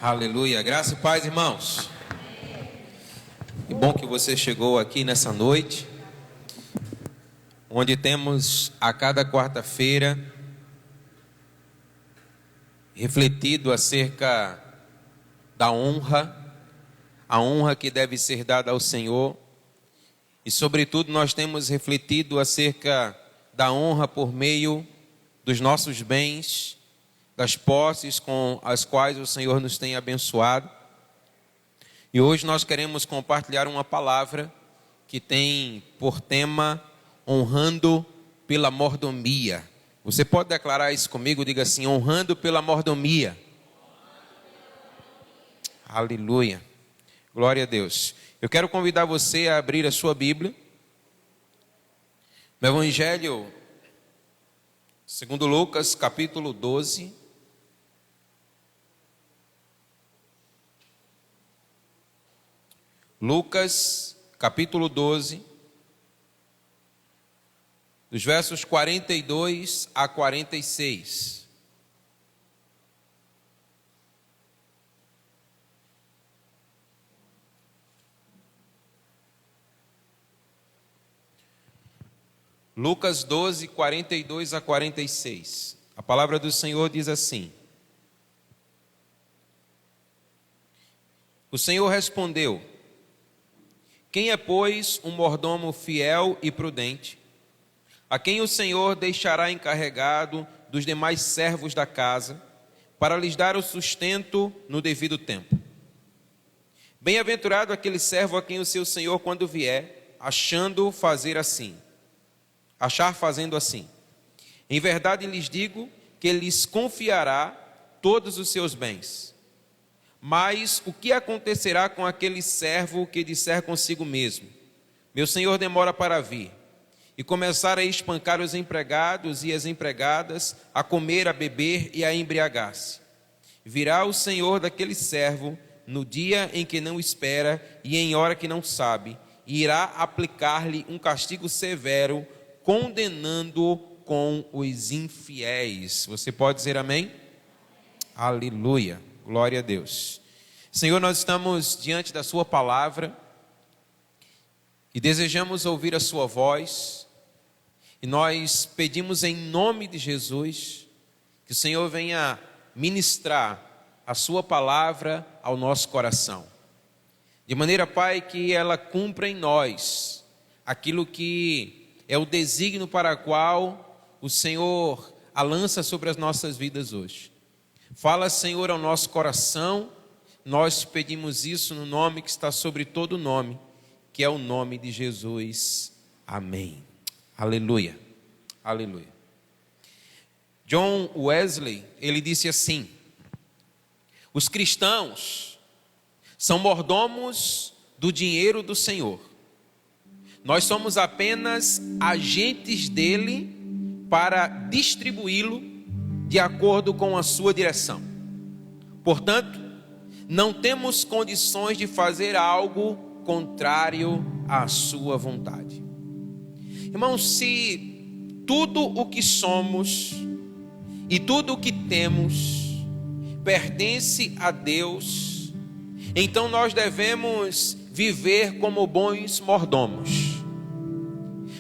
Aleluia, graça e paz, irmãos. Que bom que você chegou aqui nessa noite, onde temos a cada quarta-feira refletido acerca da honra, a honra que deve ser dada ao Senhor, e sobretudo nós temos refletido acerca da honra por meio dos nossos bens, das posses com as quais o Senhor nos tem abençoado. E hoje nós queremos compartilhar uma palavra que tem por tema honrando pela mordomia. Você pode declarar isso comigo? Diga assim: honrando pela mordomia. Aleluia. Glória a Deus. Eu quero convidar você a abrir a sua Bíblia no Evangelho segundo Lucas, capítulo 12. Lucas, capítulo 12, dos versos 42 a 46. Lucas 12, 42 a 46. A palavra do Senhor diz assim: O Senhor respondeu: Quem é, pois, um mordomo fiel e prudente, a quem o Senhor deixará encarregado dos demais servos da casa, para lhes dar o sustento no devido tempo? Bem-aventurado aquele servo a quem o seu Senhor, quando vier, achar fazendo assim. Em verdade lhes digo que ele lhes confiará todos os seus bens. Mas o que acontecerá com aquele servo que disser consigo mesmo: Meu senhor demora para vir, e começar a espancar os empregados e as empregadas, a comer, a beber e a embriagar-se? Virá o senhor daquele servo no dia em que não espera e em hora que não sabe, e irá aplicar-lhe um castigo severo, condenando-o com os infiéis. Você pode dizer amém? Aleluia. Glória a Deus. Senhor, nós estamos diante da sua palavra e desejamos ouvir a sua voz, e nós pedimos em nome de Jesus que o Senhor venha ministrar a sua palavra ao nosso coração, de maneira, Pai, que ela cumpra em nós aquilo que é o desígnio para o qual o Senhor a lança sobre as nossas vidas hoje. Fala, Senhor, ao nosso coração. Nós pedimos isso no nome que está sobre todo nome, que é o nome de Jesus. Amém. Aleluia. Aleluia. John Wesley, ele disse assim: os cristãos são mordomos do dinheiro do Senhor. Nós somos apenas agentes dele para distribuí-lo de acordo com a sua direção. Portanto, não temos condições de fazer algo contrário à sua vontade. Irmãos, se tudo o que somos e tudo o que temos pertence a Deus, então nós devemos viver como bons mordomos.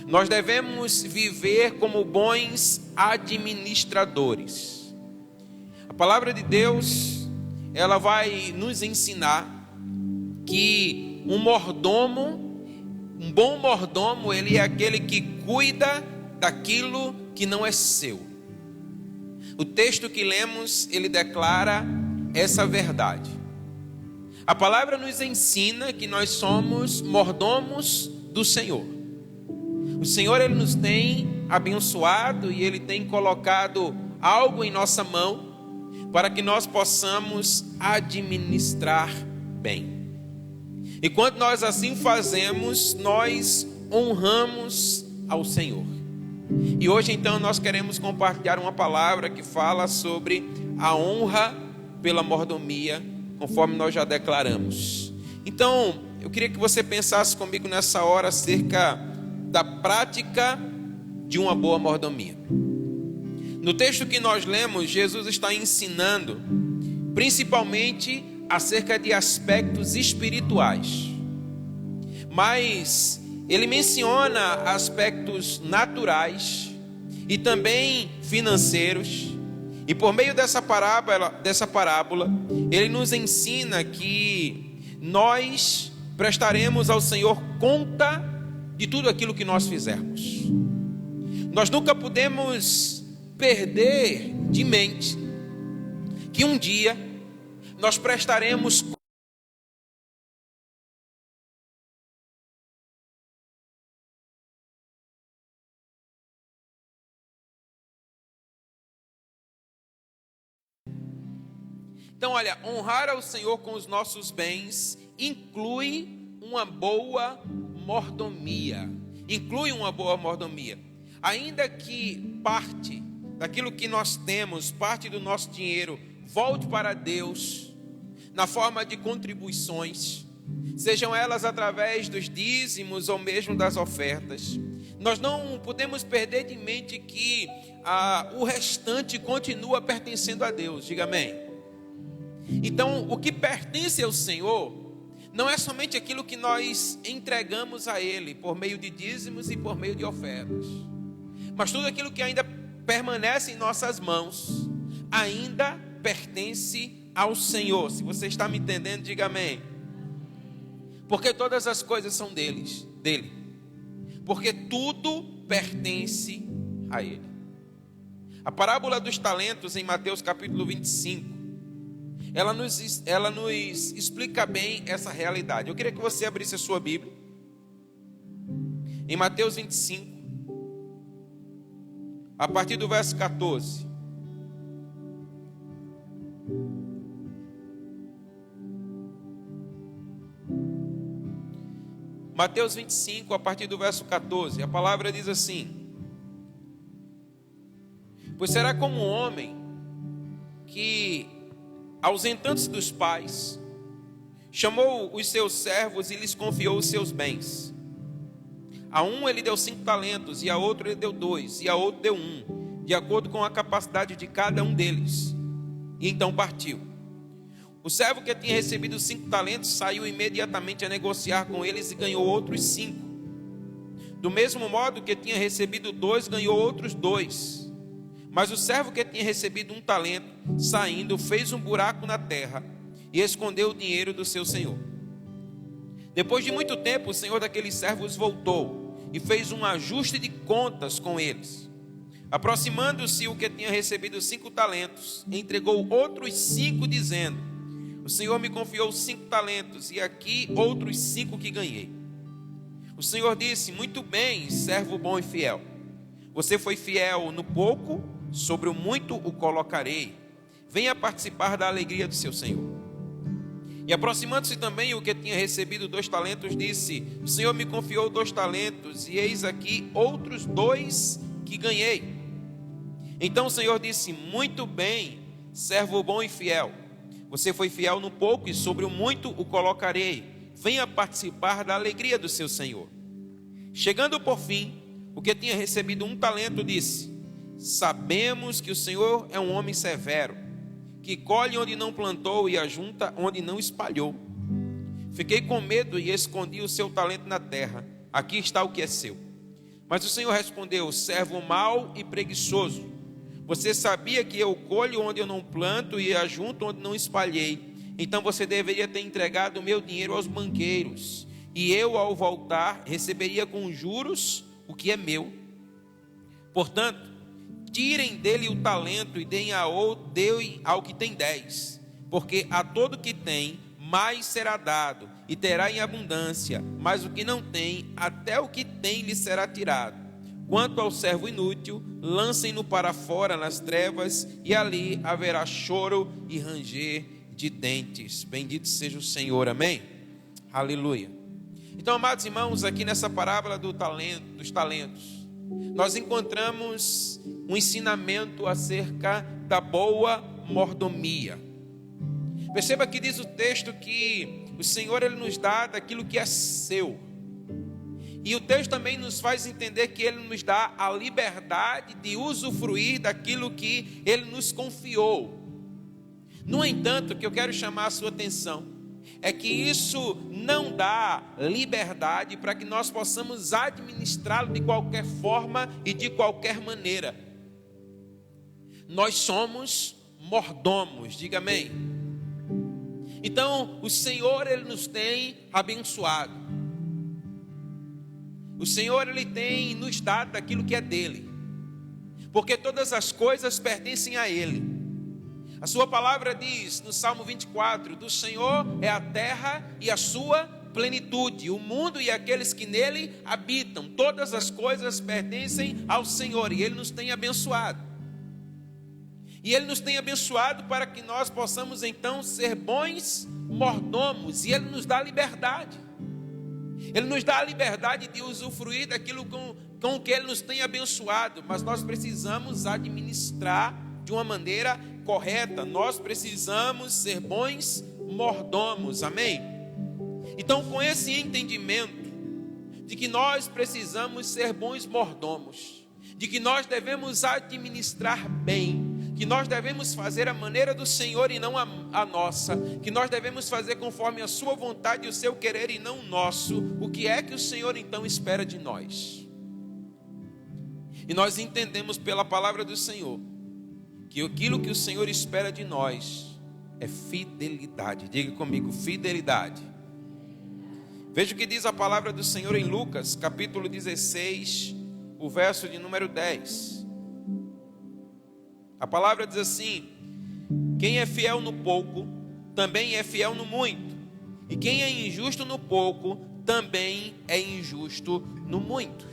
Nós devemos viver como bons administradores. A palavra de Deus, ela vai nos ensinar que um bom mordomo, ele é aquele que cuida daquilo que não é seu. O texto que lemos, ele declara essa verdade. A palavra nos ensina que nós somos mordomos do Senhor. O Senhor, ele nos tem abençoado e ele tem colocado algo em nossa mão para que nós possamos administrar bem. E quando nós assim fazemos, nós honramos ao Senhor. E hoje então nós queremos compartilhar uma palavra que fala sobre a honra pela mordomia, conforme nós já declaramos. Então, eu queria que você pensasse comigo nessa hora acerca da prática de uma boa mordomia. No texto que nós lemos, Jesus está ensinando principalmente acerca de aspectos espirituais. Mas ele menciona aspectos naturais e também financeiros. E por meio dessa parábola, ele nos ensina que nós prestaremos ao Senhor conta de tudo aquilo que nós fizermos. Nós nunca podemos perder de mente que um dia nós prestaremos conta. Então, olha, honrar ao Senhor com os nossos bens inclui uma boa mordomia. Inclui uma boa mordomia. Ainda que parte daquilo que nós temos, parte do nosso dinheiro, volte para Deus na forma de contribuições, sejam elas através dos dízimos ou mesmo das ofertas, nós não podemos perder de mente que o restante continua pertencendo a Deus. Diga amém. Então, o que pertence ao Senhor não é somente aquilo que nós entregamos a Ele por meio de dízimos e por meio de ofertas, mas tudo aquilo que ainda permanece em nossas mãos ainda pertence ao Senhor. Se você está me entendendo, diga amém. Porque todas as coisas são dele. Porque tudo pertence a Ele. A parábola dos talentos em Mateus capítulo 25, ela nos explica bem essa realidade. Eu queria que você abrisse a sua Bíblia em Mateus 25, a partir do verso 14. Mateus 25, a partir do verso 14, a palavra diz assim: pois será como um homem que, ausentando-se dos pais, chamou os seus servos e lhes confiou os seus bens. A um ele deu 5 talentos, e a outro ele deu 2, e a outro deu 1, de acordo com a capacidade de cada um deles. E então partiu. O servo que tinha recebido 5 talentos saiu imediatamente a negociar com eles e ganhou outros 5. Do mesmo modo que tinha recebido 2, ganhou outros 2. Mas o servo que tinha recebido 1 talento, saindo, fez um buraco na terra e escondeu o dinheiro do seu senhor. Depois de muito tempo, o senhor daqueles servos voltou e fez um ajuste de contas com eles. Aproximando-se o que tinha recebido 5 talentos, entregou outros 5, dizendo: o Senhor me confiou 5 talentos, e aqui outros 5 que ganhei. O Senhor disse: muito bem, servo bom e fiel. Você foi fiel no pouco, sobre o muito o colocarei. Venha participar da alegria do seu Senhor. E aproximando-se também o que tinha recebido 2 talentos, disse: o Senhor me confiou 2 talentos, e eis aqui outros 2 que ganhei. Então o Senhor disse: muito bem, servo bom e fiel. Você foi fiel no pouco, e sobre o muito o colocarei. Venha participar da alegria do seu Senhor. Chegando por fim, o que tinha recebido 1 talento disse: sabemos que o Senhor é um homem severo, que colhe onde não plantou e ajunta onde não espalhou. Fiquei com medo e escondi o seu talento na terra. Aqui está o que é seu. Mas o Senhor respondeu: servo mau e preguiçoso, você sabia que eu colho onde eu não planto e ajunto onde não espalhei. Então você deveria ter entregado o meu dinheiro aos banqueiros, e eu, ao voltar, receberia com juros o que é meu. Portanto, tirem dele o talento e deem ao que tem 10, porque a todo que tem, mais será dado, e terá em abundância, mas o que não tem, até o que tem lhe será tirado. Quanto ao servo inútil, lancem-no para fora nas trevas, e ali haverá choro e ranger de dentes. Bendito seja o Senhor, amém? Aleluia. Então, amados irmãos, aqui nessa parábola dos talentos, nós encontramos um ensinamento acerca da boa mordomia. Perceba que diz o texto que o Senhor ele nos dá daquilo que é seu. E o texto também nos faz entender que Ele nos dá a liberdade de usufruir daquilo que Ele nos confiou. No entanto, o que eu quero chamar a sua atenção é que isso não dá liberdade para que nós possamos administrá-lo de qualquer forma e de qualquer maneira. Nós somos mordomos, diga amém. Então, o Senhor, Ele nos tem abençoado. O Senhor, Ele tem nos dado aquilo que é dele, porque todas as coisas pertencem a Ele. A sua palavra diz no Salmo 24, do Senhor é a terra e a sua plenitude, o mundo e aqueles que nele habitam. Todas as coisas pertencem ao Senhor e Ele nos tem abençoado. E Ele nos tem abençoado para que nós possamos então ser bons mordomos, e Ele nos dá liberdade. Ele nos dá a liberdade de usufruir daquilo com o que Ele nos tem abençoado, mas nós precisamos administrar de uma maneira correta. Nós precisamos ser bons mordomos, amém? Então, com esse entendimento de que nós precisamos ser bons mordomos, de que nós devemos administrar bem, que nós devemos fazer a maneira do Senhor e não a nossa, que nós devemos fazer conforme a sua vontade e o seu querer e não o nosso, o que é que o Senhor então espera de nós? E nós entendemos pela palavra do Senhor que aquilo que o Senhor espera de nós é fidelidade. Diga comigo, fidelidade. Veja o que diz a palavra do Senhor em Lucas, capítulo 16, o verso de número 10. A palavra diz assim: quem é fiel no pouco, também é fiel no muito. E quem é injusto no pouco, também é injusto no muito.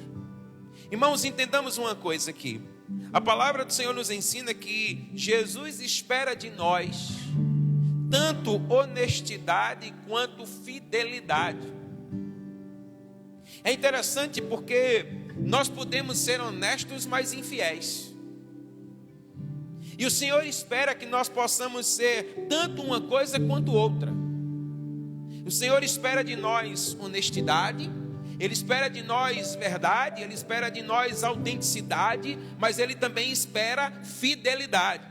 Irmãos, entendamos uma coisa aqui. A palavra do Senhor nos ensina que Jesus espera de nós tanto honestidade quanto fidelidade. É interessante porque nós podemos ser honestos, mas infiéis. E o Senhor espera que nós possamos ser tanto uma coisa quanto outra. O Senhor espera de nós honestidade, Ele espera de nós verdade, Ele espera de nós autenticidade, mas Ele também espera fidelidade.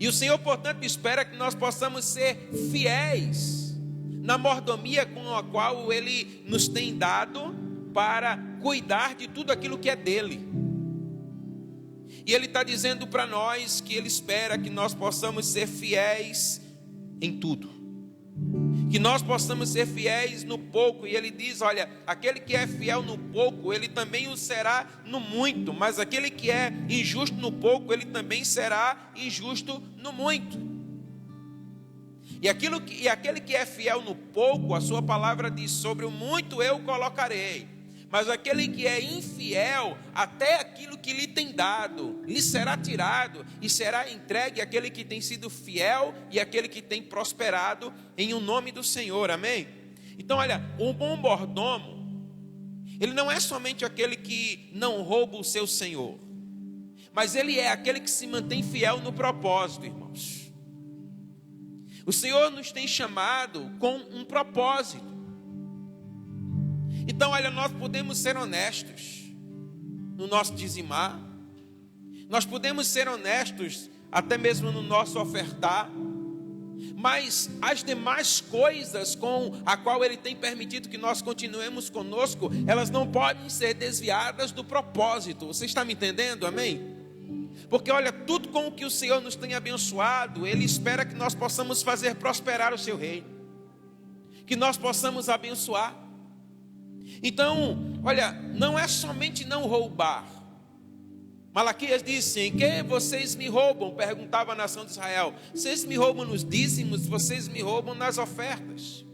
E o Senhor, portanto, espera que nós possamos ser fiéis na mordomia com a qual Ele nos tem dado para cuidar de tudo aquilo que é dele. E Ele está dizendo para nós que Ele espera que nós possamos ser fiéis em tudo. Que nós possamos ser fiéis no pouco. E Ele diz, olha, aquele que é fiel no pouco, ele também o será no muito. Mas aquele que é injusto no pouco, ele também será injusto no muito. E aquele que é fiel no pouco, a sua palavra diz, sobre o muito eu colocarei. Mas aquele que é infiel, até aquilo que lhe tem dado, lhe será tirado e será entregue àquele que tem sido fiel e àquele que tem prosperado em o nome do Senhor, amém? Então olha, o bom mordomo, ele não é somente aquele que não rouba o seu senhor, mas ele é aquele que se mantém fiel no propósito, irmãos. O Senhor nos tem chamado com um propósito. Então, olha, nós podemos ser honestos no nosso dizimar, nós podemos ser honestos até mesmo no nosso ofertar, mas as demais coisas com a qual Ele tem permitido que nós continuemos conosco, elas não podem ser desviadas do propósito. Você está me entendendo? Amém? Porque olha, tudo com o que o Senhor nos tem abençoado, Ele espera que nós possamos fazer prosperar o seu reino, que nós possamos abençoar. Então, olha, não é somente não roubar. Malaquias disse, em que vocês me roubam? Perguntava a nação de Israel. Vocês me roubam nos dízimos, vocês me roubam nas ofertas.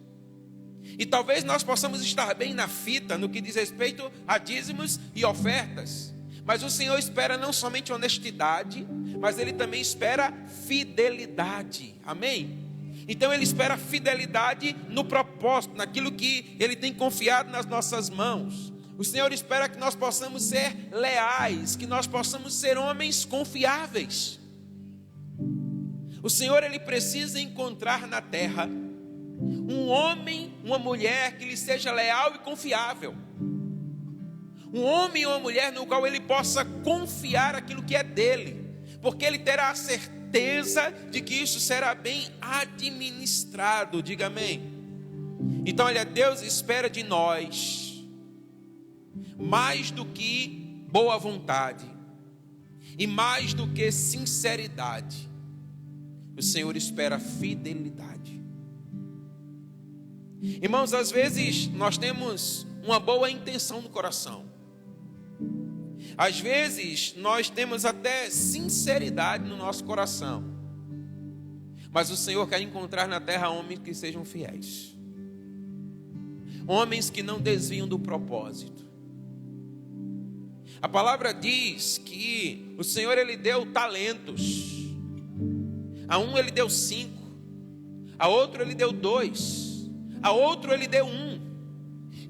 E talvez nós possamos estar bem na fita no que diz respeito a dízimos e ofertas. Mas o Senhor espera não somente honestidade, mas Ele também espera fidelidade. Amém? Então Ele espera fidelidade no propósito, naquilo que Ele tem confiado nas nossas mãos. O Senhor espera que nós possamos ser leais, que nós possamos ser homens confiáveis. O Senhor, Ele precisa encontrar na terra um homem, uma mulher que lhe seja leal e confiável. Um homem ou uma mulher no qual Ele possa confiar aquilo que é dele, porque Ele terá a certeza certeza de que isso será bem administrado. Diga amém. Então, olha, Deus espera de nós mais do que boa vontade e mais do que sinceridade. O Senhor espera fidelidade. Irmãos, às vezes nós temos uma boa intenção no coração. Às vezes nós temos até sinceridade no nosso coração. Mas o Senhor quer encontrar na terra homens que sejam fiéis. Homens que não desviam do propósito. A palavra diz que o Senhor, Ele deu talentos. A um Ele deu 5, a outro Ele deu 2, a outro Ele deu 1.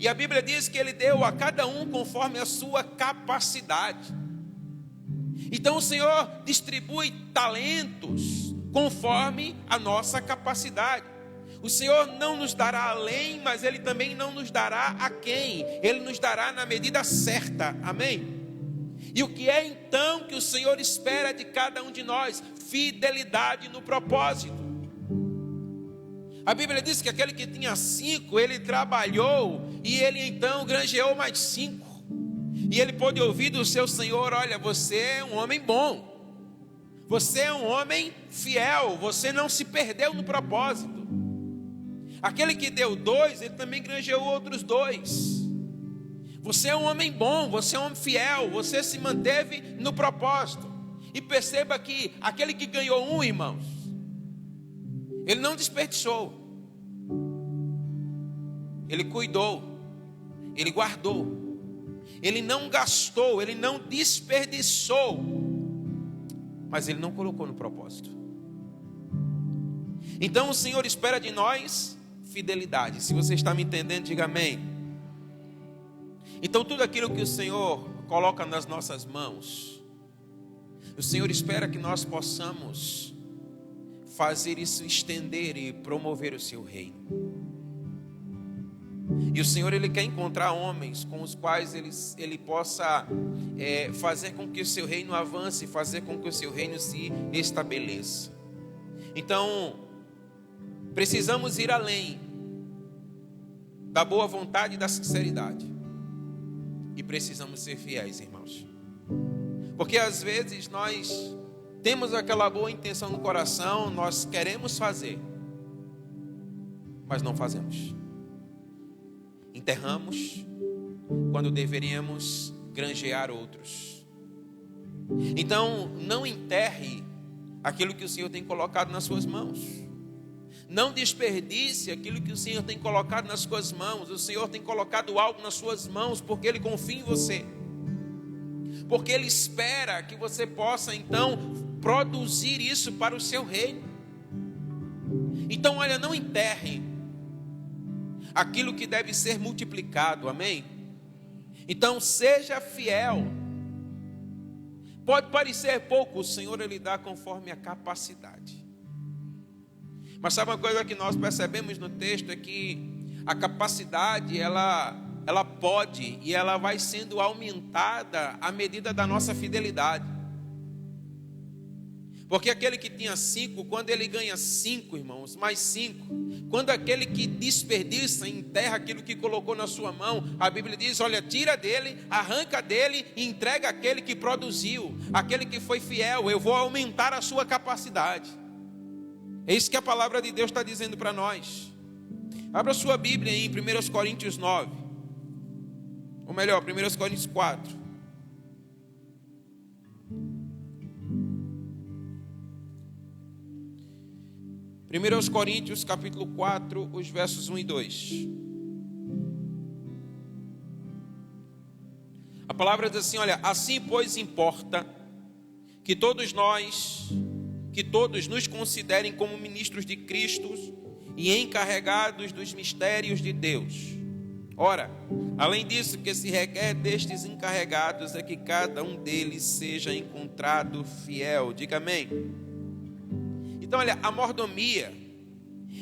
E a Bíblia diz que Ele deu a cada um conforme a sua capacidade. Então o Senhor distribui talentos conforme a nossa capacidade. O Senhor não nos dará além, mas Ele também não nos dará aquém. Ele nos dará na medida certa, amém? E o que é então que o Senhor espera de cada um de nós? Fidelidade no propósito. A Bíblia diz que aquele que tinha 5, ele trabalhou e ele então granjeou mais 5. E ele pôde ouvir do seu Senhor: olha, você é um homem bom, você é um homem fiel, você não se perdeu no propósito. Aquele que deu 2, ele também granjeou outros 2. Você é um homem bom, você é um homem fiel, você se manteve no propósito. E perceba que aquele que ganhou 1, irmãos, ele não desperdiçou. Ele cuidou, ele guardou, ele não gastou, ele não desperdiçou, mas ele não colocou no propósito. Então o Senhor espera de nós fidelidade. Se você está me entendendo, diga amém. Então tudo aquilo que o Senhor coloca nas nossas mãos, o Senhor espera que nós possamos fazer isso estender e promover o seu reino. E o Senhor, Ele quer encontrar homens com os quais Ele possa fazer com que o seu reino avance, fazer com que o seu reino se estabeleça. Então, precisamos ir além da boa vontade e da sinceridade. E precisamos ser fiéis, irmãos. Porque às vezes nós temos aquela boa intenção no coração, nós queremos fazer, mas não fazemos. Enterramos quando deveríamos granjear outros. Então, não enterre aquilo que o Senhor tem colocado nas suas mãos. Não desperdice aquilo que o Senhor tem colocado nas suas mãos. O Senhor tem colocado algo nas suas mãos porque Ele confia em você. Porque Ele espera que você possa então produzir isso para o seu reino. Então, olha, não enterre aquilo que deve ser multiplicado, amém? Então seja fiel. Pode parecer pouco, o Senhor Ele dá conforme a capacidade. Mas sabe uma coisa que nós percebemos no texto? É que a capacidade ela pode e ela vai sendo aumentada à medida da nossa fidelidade. Porque aquele que tinha 5, quando ele ganha 5, irmãos, mais 5, quando aquele que desperdiça, enterra aquilo que colocou na sua mão, a Bíblia diz: olha, tira dele, arranca dele e entrega aquele que produziu, aquele que foi fiel. Eu vou aumentar a sua capacidade. É isso que a palavra de Deus está dizendo para nós. Abra sua Bíblia aí em 1 Coríntios 9, ou melhor, 1 Coríntios 4. Primeiros Coríntios, capítulo 4, os versos 1 e 2. A palavra diz assim, olha: assim pois importa que todos nos considerem como ministros de Cristo e encarregados dos mistérios de Deus. Ora, além disso, que se requer destes encarregados é que cada um deles seja encontrado fiel. Diga amém. Então, olha, a mordomia,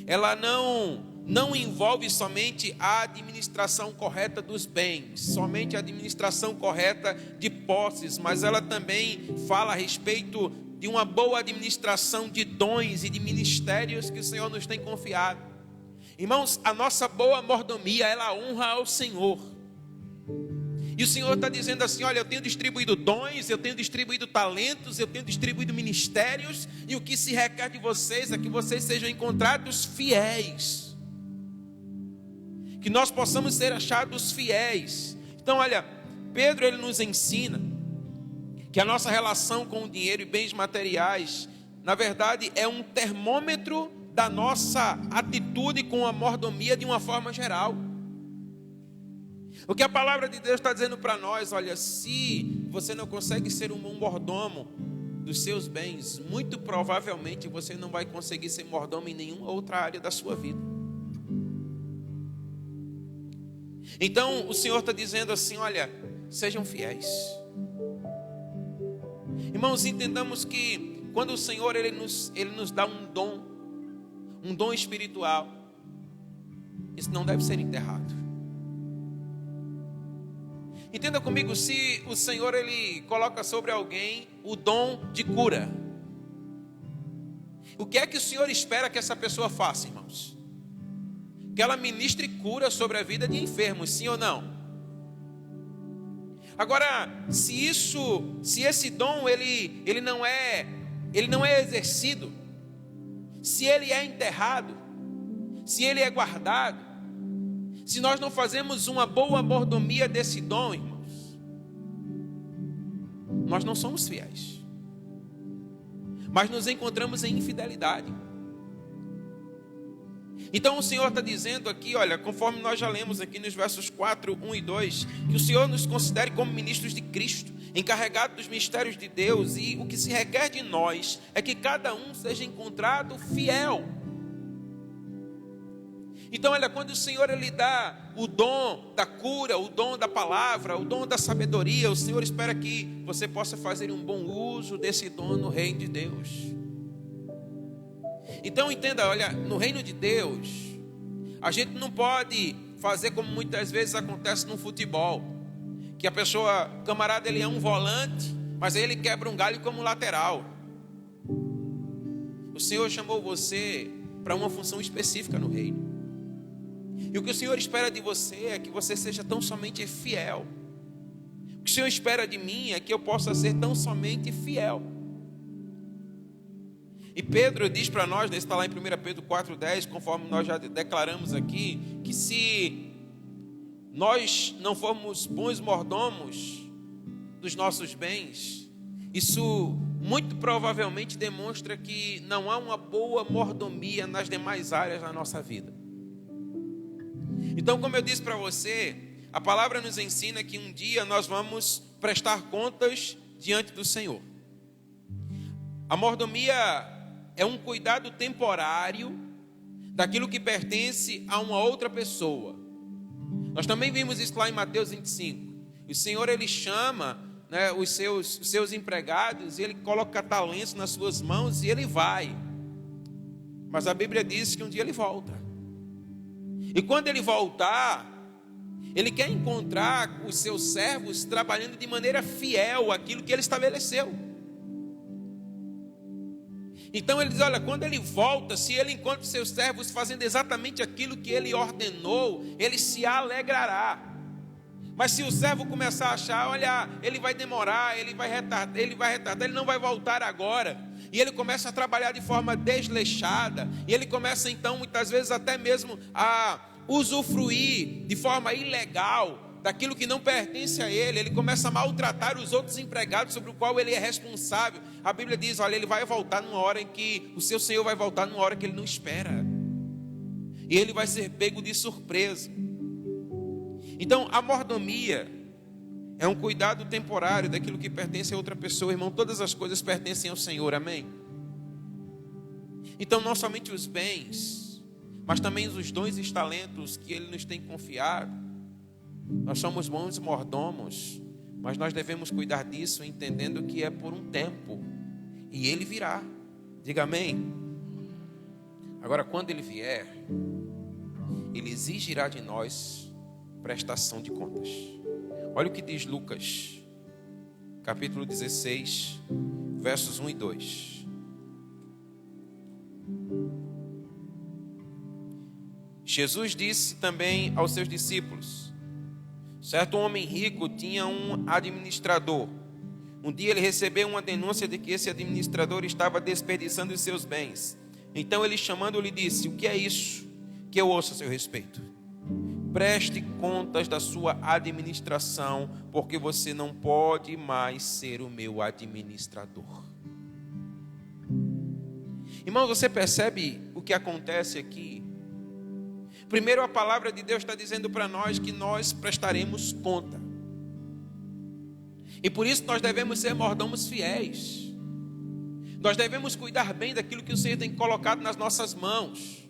ela não envolve somente a administração correta dos bens, somente a administração correta de posses, mas ela também fala a respeito de uma boa administração de dons e de ministérios que o Senhor nos tem confiado. Irmãos, a nossa boa mordomia, ela honra ao Senhor. E o Senhor está dizendo assim: olha, eu tenho distribuído dons, eu tenho distribuído talentos, eu tenho distribuído ministérios, e o que se requer de vocês é que vocês sejam encontrados fiéis, que nós possamos ser achados fiéis. Então olha, Pedro ele nos ensina que a nossa relação com o dinheiro e bens materiais, na verdade, é um termômetro da nossa atitude com a mordomia de uma forma geral. O que a palavra de Deus está dizendo para nós: olha, se você não consegue ser um bom mordomo dos seus bens, muito provavelmente você não vai conseguir ser mordomo em nenhuma outra área da sua vida. Então o Senhor está dizendo assim: olha, sejam fiéis. Irmãos, entendamos que quando o Senhor ele nos dá um dom espiritual, isso não deve ser enterrado. Entenda comigo, se o Senhor ele coloca sobre alguém o dom de cura, o que é que o Senhor espera que essa pessoa faça, irmãos? Que ela ministre cura sobre a vida de enfermos, sim ou não? Agora, se esse dom ele não é exercido, se ele é enterrado, se ele é guardado, se nós não fazemos uma boa mordomia desse dom, irmãos, nós não somos fiéis, mas nos encontramos em infidelidade. Então o Senhor está dizendo aqui, olha, conforme nós já lemos aqui nos versos 4, 1 e 2, que o Senhor nos considere como ministros de Cristo, encarregados dos mistérios de Deus, e o que se requer de nós é que cada um seja encontrado fiel. Então olha, quando o Senhor ele dá o dom da cura, o dom da palavra, o dom da sabedoria, o Senhor espera que você possa fazer um bom uso desse dom no reino de Deus. Então entenda, olha, no reino de Deus, a gente não pode fazer como muitas vezes acontece no futebol, que a pessoa, o camarada ele é um volante, mas aí ele quebra um galho como lateral. O Senhor chamou você para uma função específica no reino. E o que o Senhor espera de você é que você seja tão somente fiel. O que o Senhor espera de mim é que eu possa ser tão somente fiel. E Pedro diz para nós, está lá em 1 Pedro 4,10, conforme nós já declaramos aqui, que se nós não formos bons mordomos dos nossos bens, isso muito provavelmente demonstra que não há uma boa mordomia nas demais áreas da nossa vida. Então, como eu disse para você, a palavra nos ensina que um dia nós vamos prestar contas diante do Senhor. A mordomia é um cuidado temporário daquilo que pertence a uma outra pessoa. Nós também vimos isso lá em Mateus 25. O Senhor ele chama, né, os seus empregados, e ele coloca talentos nas suas mãos e ele vai. Mas a Bíblia diz que um dia ele volta. E quando ele voltar, ele quer encontrar os seus servos trabalhando de maneira fiel àquilo que ele estabeleceu. Então ele diz, olha, quando ele volta, se ele encontra os seus servos fazendo exatamente aquilo que ele ordenou, ele se alegrará. Mas se o servo começar a achar, olha, ele vai demorar, ele vai retardar, ele não vai voltar agora, e ele começa a trabalhar de forma desleixada, e ele começa então muitas vezes até mesmo a usufruir de forma ilegal daquilo que não pertence a ele, ele começa a maltratar os outros empregados sobre o qual ele é responsável. A Bíblia diz, olha, ele vai voltar numa hora em que o seu Senhor vai voltar numa hora que ele não espera, e ele vai ser pego de surpresa. Então a mordomia é um cuidado temporário daquilo que pertence a outra pessoa. Irmão, todas as coisas pertencem ao Senhor, amém? Então não somente os bens, mas também os dons e os talentos que Ele nos tem confiado. Nós somos bons mordomos, mas nós devemos cuidar disso entendendo que é por um tempo, e Ele virá. Diga amém. Agora quando Ele vier, Ele exigirá de nós prestação de contas. Olha o que diz Lucas, capítulo 16, versos 1 e 2. Jesus disse também aos seus discípulos: certo homem rico tinha um administrador. Um dia ele recebeu uma denúncia de que esse administrador estava desperdiçando os seus bens. Então ele, chamando-lhe, disse: o que é isso que eu ouço a seu respeito? Preste contas da sua administração, porque você não pode mais ser o meu administrador. Irmão, você percebe o que acontece aqui? Primeiro, a palavra de Deus está dizendo para nós que nós prestaremos conta. E por isso nós devemos ser mordomos fiéis. Nós devemos cuidar bem daquilo que o Senhor tem colocado nas nossas mãos.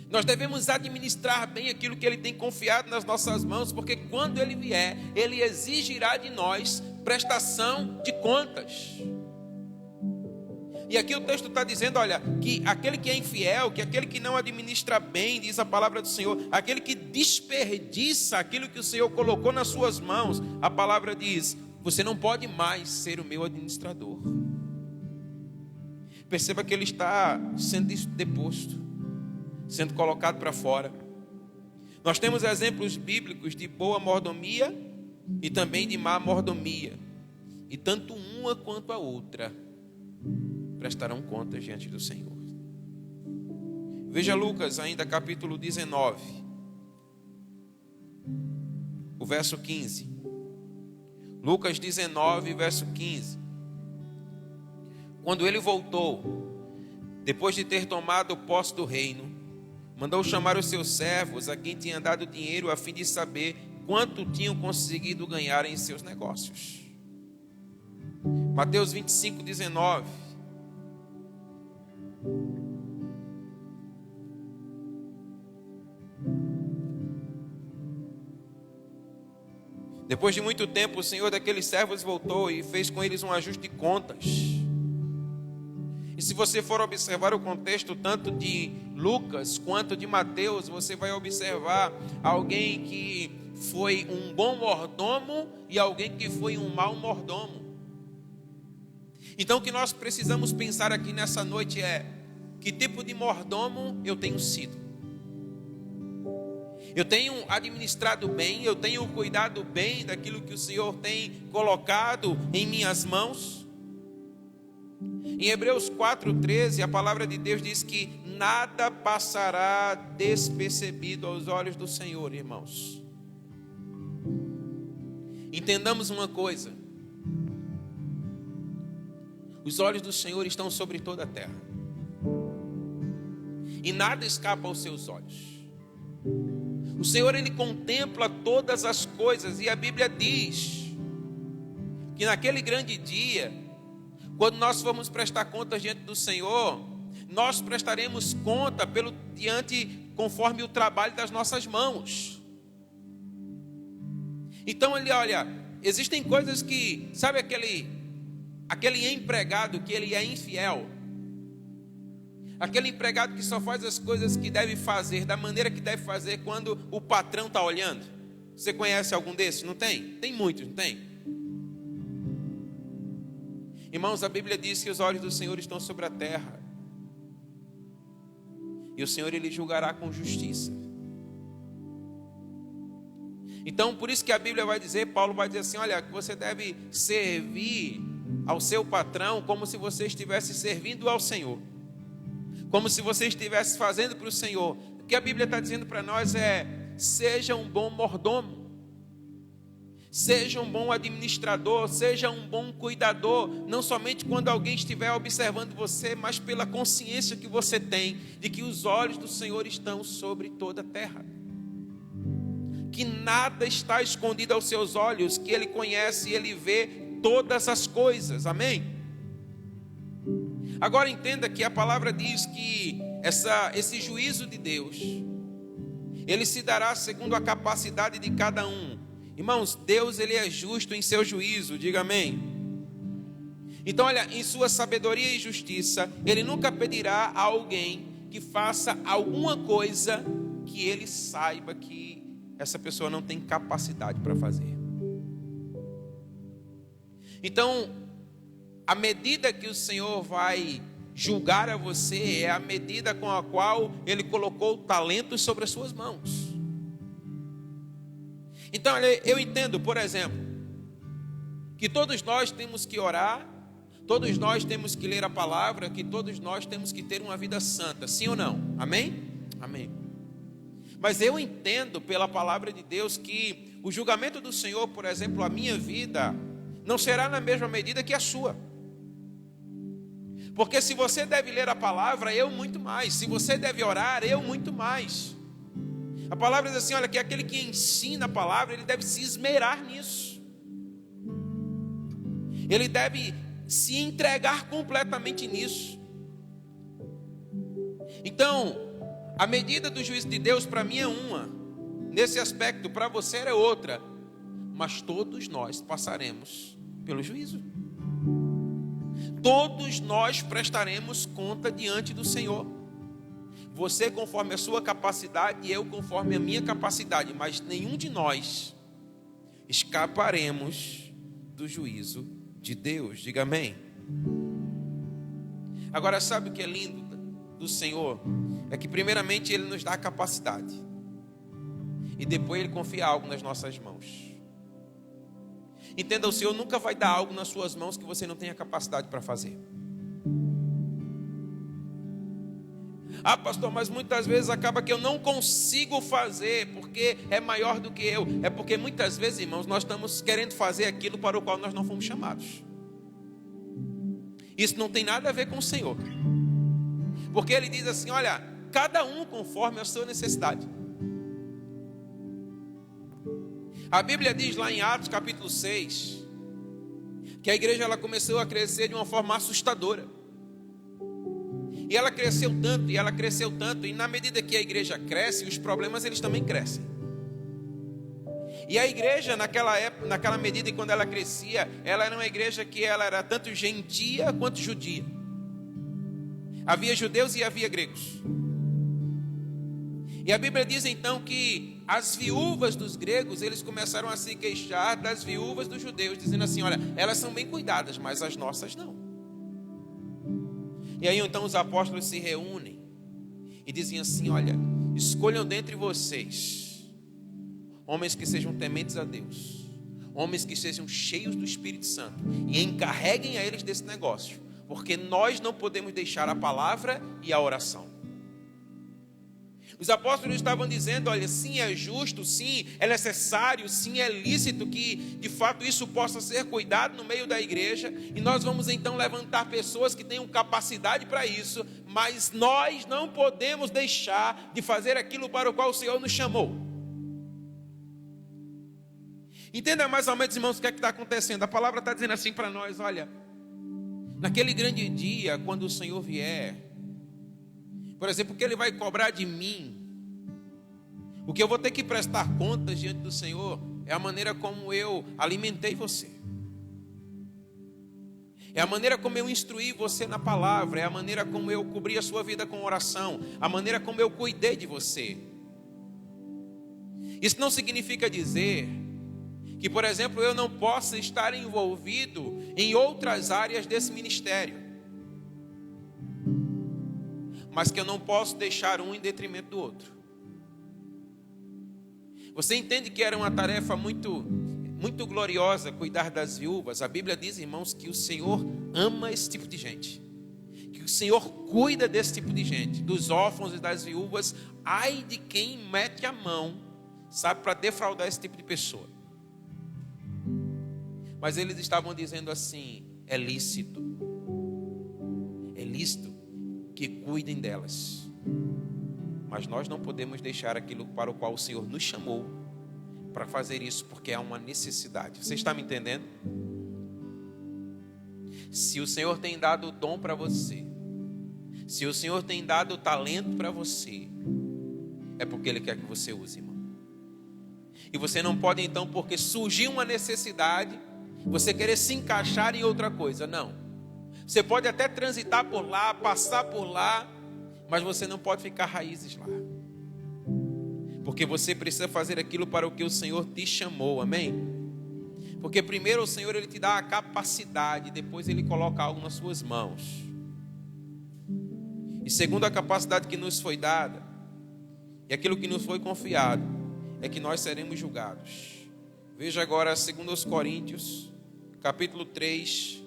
Nós devemos administrar bem aquilo que Ele tem confiado nas nossas mãos, porque quando Ele vier, Ele exigirá de nós prestação de contas. E aqui o texto está dizendo, olha, que aquele que é infiel, que aquele que não administra bem, diz a palavra do Senhor, aquele que desperdiça aquilo que o Senhor colocou nas suas mãos, a palavra diz: você não pode mais ser o meu administrador. Perceba que ele está sendo deposto, sendo colocado para fora. Nós temos exemplos bíblicos de boa mordomia e também de má mordomia, e tanto uma quanto a outra prestarão contas diante do Senhor. Veja Lucas ainda capítulo 19, o verso 15. Lucas 19, verso 15. Quando ele voltou, depois de ter tomado posse do reino, mandou chamar os seus servos, a quem tinha dado dinheiro, a fim de saber quanto tinham conseguido ganhar em seus negócios. Mateus 25, 19. Depois de muito tempo, o senhor daqueles servos voltou e fez com eles um ajuste de contas. E se você for observar o contexto tanto de Lucas quanto de Mateus, você vai observar alguém que foi um bom mordomo e alguém que foi um mau mordomo. Então o que nós precisamos pensar aqui nessa noite é: que tipo de mordomo eu tenho sido? Eu tenho administrado bem, eu tenho cuidado bem daquilo que o Senhor tem colocado em minhas mãos? Em Hebreus 4,13, a palavra de Deus diz que nada passará despercebido aos olhos do Senhor, irmãos. Entendamos uma coisa: os olhos do Senhor estão sobre toda a terra, e nada escapa aos seus olhos. O Senhor, Ele contempla todas as coisas, e a Bíblia diz que naquele grande dia, quando nós formos prestar contas diante do Senhor, nós prestaremos conta conforme o trabalho das nossas mãos. Então ele, olha, existem coisas que, sabe aquele empregado que ele é infiel, aquele empregado que só faz as coisas que deve fazer, da maneira que deve fazer quando o patrão está olhando. Você conhece algum desses? Não tem? Tem muitos, não tem? Irmãos, a Bíblia diz que os olhos do Senhor estão sobre a terra, e o Senhor, Ele julgará com justiça. Então, por isso que a Bíblia vai dizer, Paulo vai dizer assim, olha, que você deve servir ao seu patrão como se você estivesse servindo ao Senhor, como se você estivesse fazendo para o Senhor. O que a Bíblia está dizendo para nós é: seja um bom mordomo, seja um bom administrador, seja um bom cuidador, não somente quando alguém estiver observando você, mas pela consciência que você tem de que os olhos do Senhor estão sobre toda a terra, que nada está escondido aos seus olhos, que Ele conhece e Ele vê todas as coisas. Amém? Agora entenda que a palavra diz que esse juízo de Deus, ele se dará segundo a capacidade de cada um. Irmãos, Deus, Ele é justo em seu juízo, diga amém. Então olha, em sua sabedoria e justiça, Ele nunca pedirá a alguém que faça alguma coisa que Ele saiba que essa pessoa não tem capacidade para fazer. Então, a medida que o Senhor vai julgar a você é a medida com a qual Ele colocou talentos sobre as suas mãos. Então, eu entendo, por exemplo, que todos nós temos que orar, todos nós temos que ler a palavra, que todos nós temos que ter uma vida santa, sim ou não? Amém? Amém. Mas eu entendo pela palavra de Deus que o julgamento do Senhor, por exemplo, a minha vida, não será na mesma medida que a sua. Porque se você deve ler a palavra, eu muito mais. Se você deve orar, eu muito mais. A palavra diz assim, olha, que aquele que ensina a palavra, ele deve se esmerar nisso. Ele deve se entregar completamente nisso. Então, a medida do juízo de Deus para mim é uma. Nesse aspecto, para você é outra. Mas todos nós passaremos pelo juízo. Todos nós prestaremos conta diante do Senhor. Você conforme a sua capacidade e eu conforme a minha capacidade. Mas nenhum de nós escaparemos do juízo de Deus. Diga amém. Agora, sabe o que é lindo do Senhor? É que primeiramente Ele nos dá a capacidade. E depois Ele confia algo nas nossas mãos. Entenda, o Senhor nunca vai dar algo nas suas mãos que você não tenha capacidade para fazer. Ah, pastor, mas muitas vezes acaba que eu não consigo fazer, porque é maior do que eu. É porque muitas vezes, irmãos, nós estamos querendo fazer aquilo para o qual nós não fomos chamados. Isso não tem nada a ver com o Senhor. Porque Ele diz assim, olha, cada um conforme a sua necessidade. A Bíblia diz lá em Atos capítulo 6, que a igreja ela começou a crescer de uma forma assustadora. E ela cresceu tanto, e ela cresceu tanto, e na medida que a igreja cresce, os problemas eles também crescem. E a igreja naquela época, naquela medida e quando ela crescia, ela era uma igreja que ela era tanto gentia quanto judia. Havia judeus e havia gregos. E a Bíblia diz então que as viúvas dos gregos, eles começaram a se queixar das viúvas dos judeus, dizendo assim, olha, elas são bem cuidadas, mas as nossas não. E aí então os apóstolos se reúnem e dizem assim, olha, escolham dentre vocês homens que sejam tementes a Deus, homens que sejam cheios do Espírito Santo e encarreguem a eles desse negócio, porque nós não podemos deixar a palavra e a oração. Os apóstolos estavam dizendo, olha, sim, é justo, sim, é necessário, sim, é lícito que de fato isso possa ser cuidado no meio da igreja, e nós vamos então levantar pessoas que tenham capacidade para isso, mas nós não podemos deixar de fazer aquilo para o qual o Senhor nos chamou. Entenda mais ou menos, irmãos, o que é que está acontecendo. A palavra está dizendo assim para nós, olha, naquele grande dia, quando o Senhor vier, por exemplo, o que Ele vai cobrar de mim, o que eu vou ter que prestar contas diante do Senhor, é a maneira como eu alimentei você. É a maneira como eu instruí você na palavra, é a maneira como eu cobri a sua vida com oração, a maneira como eu cuidei de você. Isso não significa dizer que, por exemplo, eu não possa estar envolvido em outras áreas desse ministério, mas que eu não posso deixar um em detrimento do outro. Você entende que era uma tarefa muito gloriosa cuidar das viúvas? A Bíblia diz, irmãos, que o Senhor ama esse tipo de gente, que o Senhor cuida desse tipo de gente, dos órfãos e das viúvas. Ai de quem mete a mão, sabe, para defraudar esse tipo de pessoa. Mas eles estavam dizendo assim, é lícito que cuidem delas, mas nós não podemos deixar aquilo para o qual o Senhor nos chamou para fazer isso, porque é uma necessidade. Você está me entendendo? Se o Senhor tem dado o dom para você, se o Senhor tem dado o talento para você, é porque Ele quer que você use, irmão. E você não pode então, porque surgiu uma necessidade, você querer se encaixar em outra coisa. Não. Você pode até transitar por lá, passar por lá, mas você não pode ficar raízes lá. Porque você precisa fazer aquilo para o que o Senhor te chamou, amém? Porque primeiro o Senhor ele te dá a capacidade, depois ele coloca algo nas suas mãos. E segundo a capacidade que nos foi dada, e aquilo que nos foi confiado, é que nós seremos julgados. Veja agora 2 Coríntios, capítulo 3,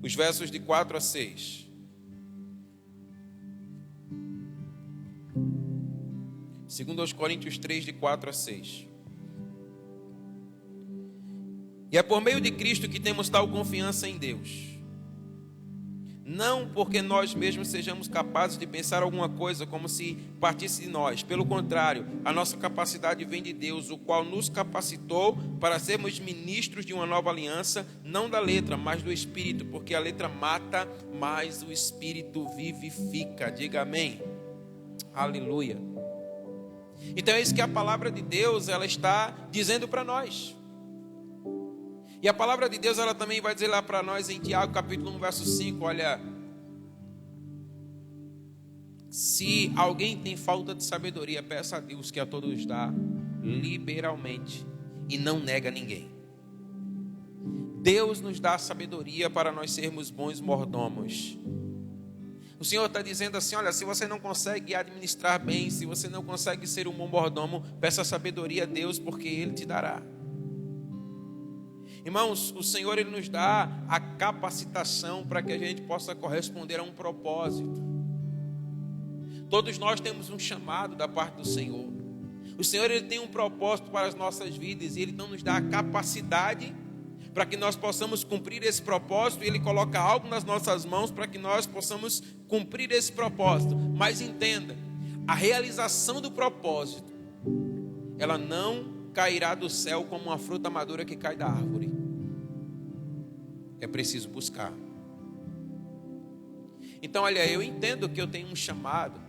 os versos de 4 a 6. Segundo aos Coríntios 3, de 4 a 6. E é por meio de Cristo que temos tal confiança em Deus. Não porque nós mesmos sejamos capazes de pensar alguma coisa como se partisse de nós. Pelo contrário, a nossa capacidade vem de Deus, o qual nos capacitou para sermos ministros de uma nova aliança, não da letra, mas do Espírito, porque a letra mata, mas o Espírito vivifica. Diga amém. Aleluia. Então é isso que a palavra de Deus ela está dizendo para nós. E a palavra de Deus ela também vai dizer lá para nós em Tiago capítulo 1 verso 5, olha, se alguém tem falta de sabedoria, peça a Deus que a todos dá liberalmente e não nega a ninguém. Deus nos dá sabedoria para nós sermos bons mordomos. O Senhor está dizendo assim, olha, se você não consegue administrar bem, se você não consegue ser um bom mordomo, peça sabedoria a Deus, porque Ele te dará. Irmãos, o Senhor Ele nos dá a capacitação para que a gente possa corresponder a um propósito. Todos nós temos um chamado da parte do Senhor. O Senhor Ele tem um propósito para as nossas vidas e Ele não nos dá a capacidade para que nós possamos cumprir esse propósito, e Ele coloca algo nas nossas mãos para que nós possamos cumprir esse propósito. Mas entenda, a realização do propósito, ela não cairá do céu como uma fruta madura que cai da árvore. É preciso buscar. Então, olha, eu entendo que eu tenho um chamado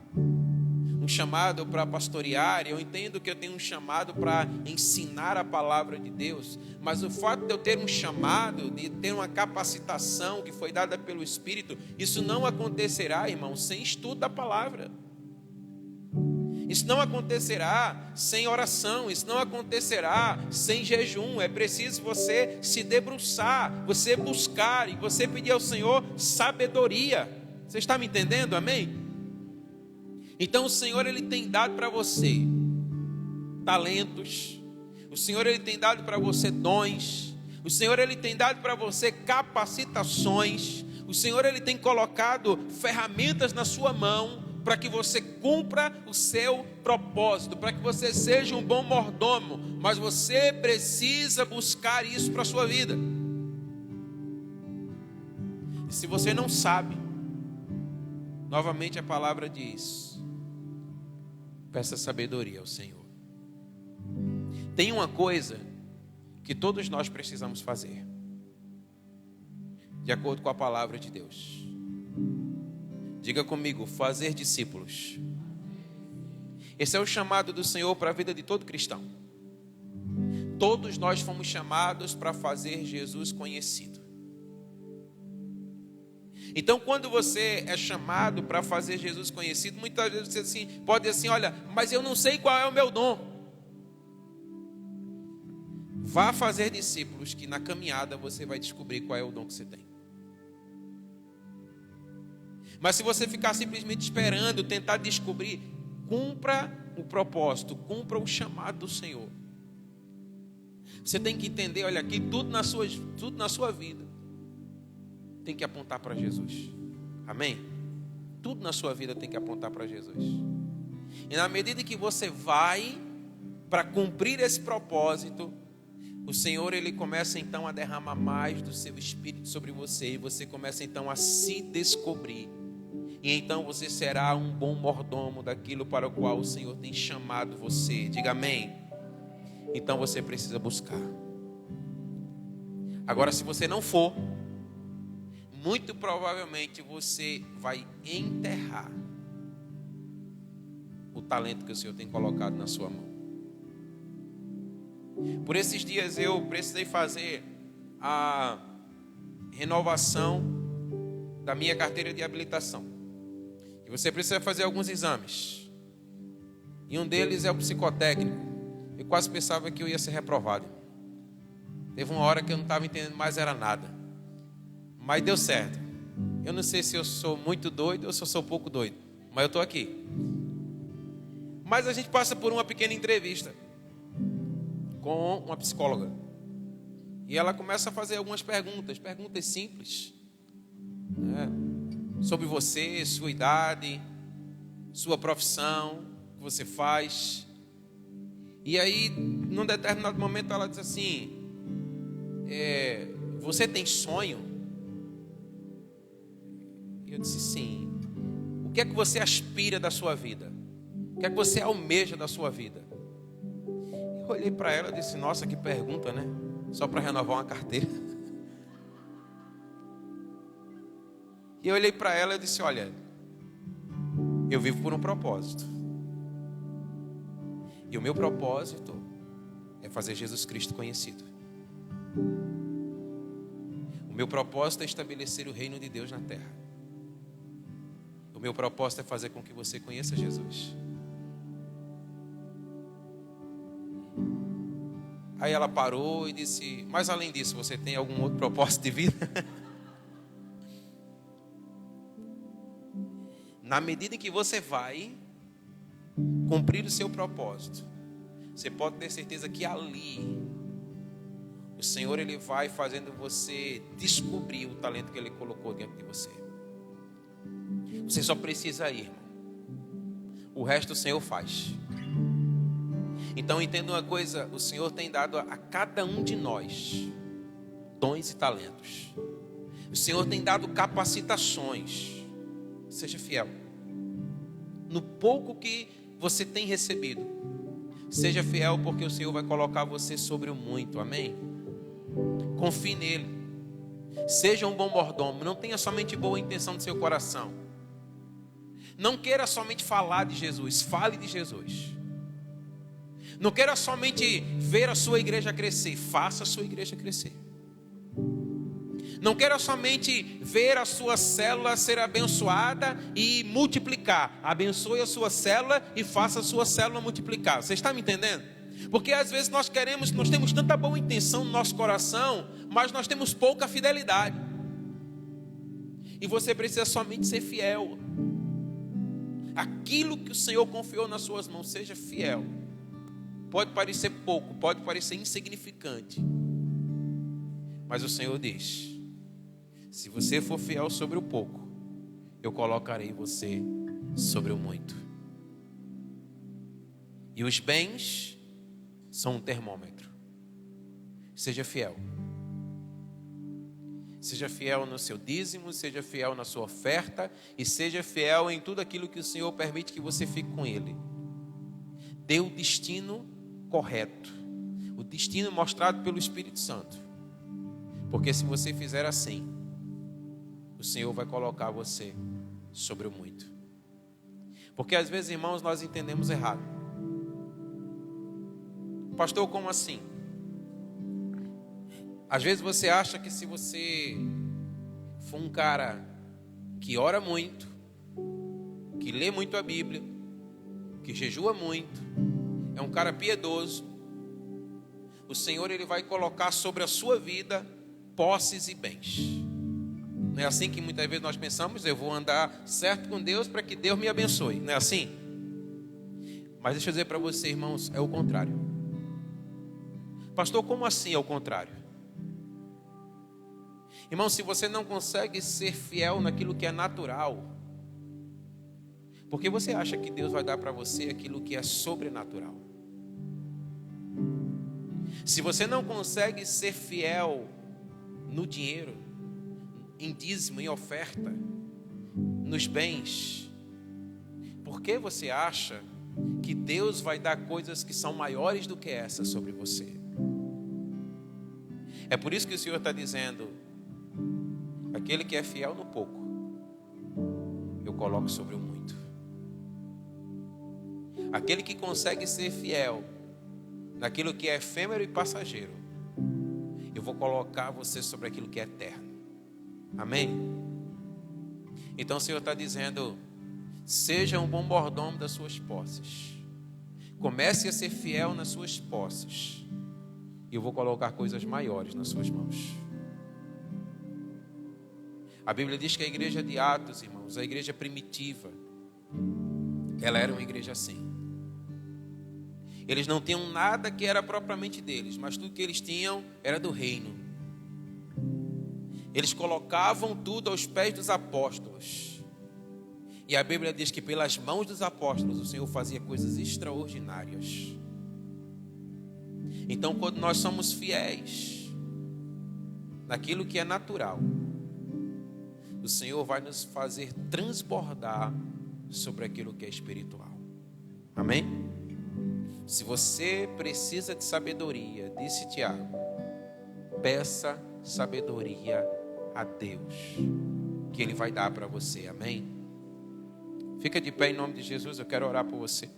para pastorear, eu entendo que eu tenho um chamado para ensinar a palavra de Deus, mas o fato de eu ter um chamado, de ter uma capacitação que foi dada pelo Espírito, isso não acontecerá, irmão, sem estudo da palavra. Isso não acontecerá sem oração, isso não acontecerá sem jejum. É preciso você se debruçar, você buscar e você pedir ao Senhor sabedoria. Você está me entendendo? Amém? Então o Senhor Ele tem dado para você talentos, o Senhor Ele tem dado para você dons, o Senhor Ele tem dado para você capacitações, o Senhor Ele tem colocado ferramentas na sua mão para que você cumpra o seu propósito, para que você seja um bom mordomo, mas você precisa buscar isso para a sua vida. E se você não sabe, novamente a palavra diz, peça sabedoria ao Senhor. Tem uma coisa que todos nós precisamos fazer, de acordo com a palavra de Deus. Diga comigo, fazer discípulos. Esse é o chamado do Senhor para a vida de todo cristão. Todos nós fomos chamados para fazer Jesus conhecido. Então, quando você é chamado para fazer Jesus conhecido, muitas vezes você assim, pode dizer assim, olha, mas eu não sei qual é o meu dom. Vá fazer discípulos, que na caminhada você vai descobrir qual é o dom que você tem. Mas se você ficar simplesmente esperando, tentar descobrir, cumpra o propósito, cumpra o chamado do Senhor. Você tem que entender, olha aqui, tudo na sua vida tem que apontar para Jesus. Amém? Tudo na sua vida tem que apontar para Jesus. E na medida que você vai para cumprir esse propósito, o Senhor Ele começa então a derramar mais do seu Espírito sobre você, e você começa então a se descobrir. E então você será um bom mordomo daquilo para o qual o Senhor tem chamado você. Diga amém. Então você precisa buscar. Agora, se você não for, muito provavelmente você vai enterrar o talento que o Senhor tem colocado na sua mão. Por esses dias eu precisei fazer a renovação da minha carteira de habilitação. Você precisa fazer alguns exames. E um deles é o psicotécnico. Eu quase pensava que eu ia ser reprovado. Teve uma hora que eu não estava entendendo mais era nada. Mas deu certo. Eu não sei se eu sou muito doido ou se eu sou pouco doido, mas eu estou aqui. Mas a gente passa por uma pequena entrevista com uma psicóloga. E ela começa a fazer algumas perguntas simples, né? Sobre você, sua idade, sua profissão, o que você faz. E aí, num determinado momento, ela diz assim: você tem sonho? E eu disse: sim. O que é que você aspira da sua vida? O que é que você almeja da sua vida? Eu olhei para ela e disse: nossa, que pergunta, né? Só para renovar uma carteira. E eu olhei para ela e disse: olha, eu vivo por um propósito. E o meu propósito é fazer Jesus Cristo conhecido. O meu propósito é estabelecer o reino de Deus na terra. O meu propósito é fazer com que você conheça Jesus. Aí ela parou e disse: mas além disso, você tem algum outro propósito de vida? Na medida em que você vai cumprir o seu propósito, você pode ter certeza que ali o Senhor, Ele vai fazendo você descobrir o talento que Ele colocou dentro de você. Você só precisa ir, irmão. O resto o Senhor faz. Então entenda uma coisa: o Senhor tem dado a cada um de nós dons e talentos. O Senhor tem dado capacitações. Seja fiel no pouco que você tem recebido. Seja fiel, porque o Senhor vai colocar você sobre o muito. Amém? Confie nele. Seja um bom mordomo. Não tenha somente boa intenção no seu coração. Não queira somente falar de Jesus. Fale de Jesus. Não queira somente ver a sua igreja crescer. Faça a sua igreja crescer. Não queira somente ver a sua célula ser abençoada e multiplicar. Abençoe a sua célula e faça a sua célula multiplicar. Você está me entendendo? Porque às vezes nós temos tanta boa intenção no nosso coração, mas nós temos pouca fidelidade. E você precisa somente ser fiel. Aquilo que o Senhor confiou nas suas mãos, seja fiel. Pode parecer pouco, pode parecer insignificante, mas o Senhor diz: se você for fiel sobre o pouco, eu colocarei você sobre o muito. E os bens são um termômetro. Seja fiel. Seja fiel no seu dízimo, seja fiel na sua oferta e seja fiel em tudo aquilo que o Senhor permite que você fique com Ele. Dê o destino correto, o destino mostrado pelo Espírito Santo. Porque se você fizer assim, o Senhor vai colocar você sobre o muito. Porque às vezes, irmãos, nós entendemos errado. Pastor, como assim? Às vezes você acha que se você for um cara que ora muito, que lê muito a Bíblia, que jejua muito, é um cara piedoso, o Senhor, Ele vai colocar sobre a sua vida posses e bens. Não é assim que muitas vezes nós pensamos: eu vou andar certo com Deus para que Deus me abençoe. Não é assim? Mas deixa eu dizer para você, irmãos, é o contrário. Pastor, como assim é o contrário? Irmão, se você não consegue ser fiel naquilo que é natural, por que você acha que Deus vai dar para você aquilo que é sobrenatural? Se você não consegue ser fiel no dinheiro, em dízimo, em oferta, nos bens, por que você acha que Deus vai dar coisas que são maiores do que essa sobre você? É por isso que o Senhor está dizendo: aquele que é fiel no pouco, eu coloco sobre o muito. Aquele que consegue ser fiel naquilo que é efêmero e passageiro, eu vou colocar você sobre aquilo que é eterno. Amém? Então o Senhor está dizendo: seja um bom mordomo das suas posses. Comece a ser fiel nas suas posses. E eu vou colocar coisas maiores nas suas mãos. A Bíblia diz que a igreja de Atos, irmãos, a igreja primitiva, ela era uma igreja assim. Eles não tinham nada que era propriamente deles, mas tudo que eles tinham era do reino. Eles colocavam tudo aos pés dos apóstolos. E a Bíblia diz que pelas mãos dos apóstolos o Senhor fazia coisas extraordinárias. Então, quando nós somos fiéis naquilo que é natural, o Senhor vai nos fazer transbordar sobre aquilo que é espiritual. Amém? Se você precisa de sabedoria, disse Tiago, peça sabedoria a Deus, que Ele vai dar para você. Amém? Fica de pé em nome de Jesus, eu quero orar por você.